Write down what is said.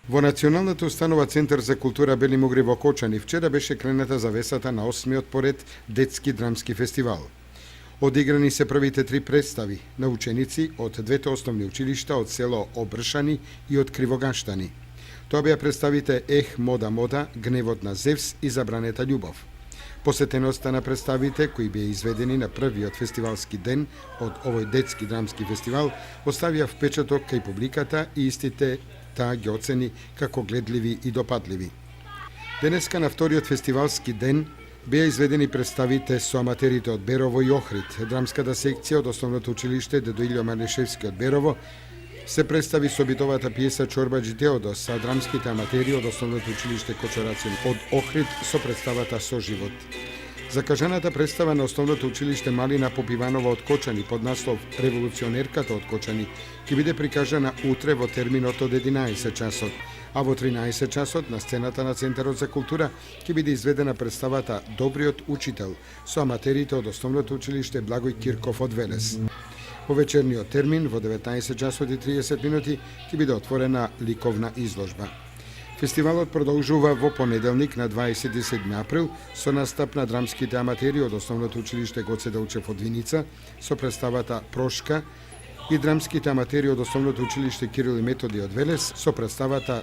Во Националната установа Центар за култура Бели Могри во Кочани вчера беше крената завесата на 8-миот поред детски драмски фестивал. Одиграни се првите 3 представи на ученици од двете основни училишта од село Обршани и од Кривогаштани. Тоа беа представите Ех, мода, мода, Гневот на Зевс и Забранета љубов. Посетеноста на представите, кои беа изведени на првиот фестивалски ден од овој детски драмски фестивал, оставија впечаток кај публиката и истите таа ги оцени како гледливи и допадливи. Денеска на вториот фестивалски ден беа изведени представите со аматерите од Берово и Охрид. Драмската секција од Основното училиште Дедо Илјо Марнишевски од Берово се представи со битовата пиеса Чорбаджи Теодос, а драмските аматери од Основното училиште Кочорацин од Охрид со представата Соживот. Закажаната представа на Основното училиште Малина Попиванова од Кочани под наслов Револуционерката од Кочани ќе биде прикажана утре во терминот од 11 часот, а во 13 часот на сцената на Центарот за култура ќе биде изведена представата Добриот учител со аматерите од Основното училиште Благој Кирков од Велес. Во вечерниот термин во 19 часот и 30 минути ќе биде отворена ликовна изложба. Фестивалот продолжува во понеделник на 27 април со настап на драмските аматери од Основното училиште Гоце Делчев од Виница со представата Прошка и драмските аматери од Основното училиште Кирил и Методи од Велес со представата